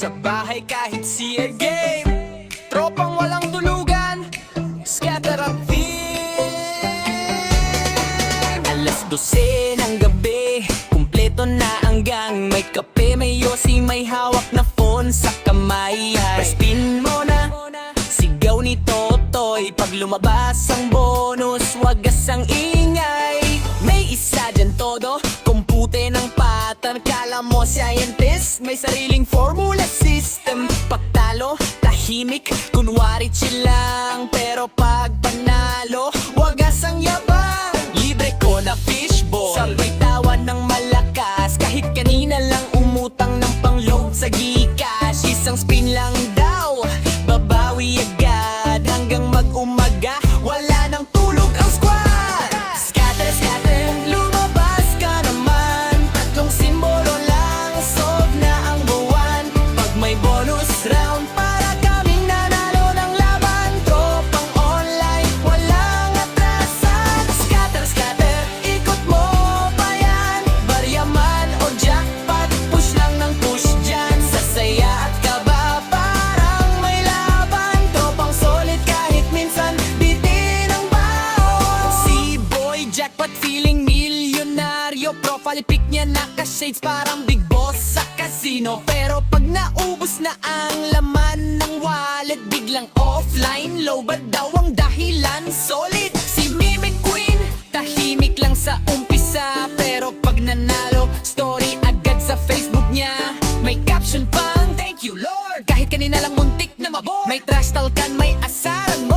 sa bahay kahit CR game. Tropang walang tulugan, scatter ang theme. Alas 12 ng gabi, kumpleto na ang gang. May kape, may yosi, may hawak na phone sa kamay. Spin mo na, sigaw ni Totoy. Pag lumabas ang bonus, wagas ang ingay. May isa dyan todo, kumpute ng pattern. Kala mo scientist, may sariling formula system. Pagtalo, tahimik, kunwari chill lang. Pero pag panalo, wagas ang yabang. Libre ko na fishball, sabay tawan ng malakas. Kahit kanina lang umutang ng pang-load sa Gcash. Isang spin lang daw, babawi agad. Hanggang mag-umaga, wala nang tulog ang squad. Scatter, scatter, lumabas ka naman. Tatlong simbolo lang, solve na ang buwan. Pag may bonus round, para kaming nanalo ng laban. Tropang online, walang atrasan. Scatter, scatter, ikot mo pa yan. Barya man o jackpot, push lang ng push dyan. Sasaya at kaba, parang may laban. Tropang solid kahit minsan bitin ang baon. Si Boy Jackpot feeling milyonaryo. Profile pic niya naka-shades, parang big boss sa casino. Pero pag naubos na ang laman ng wallet, biglang offline. Low ba daw ang dahilan? Solid si Mimic Queen, tahimik lang sa umpisa. Pero pag nanalo, story agad sa Facebook niya. May caption pang, thank you Lord. Kahit kanina lang muntik na mabor. May trash talkan, may asaran.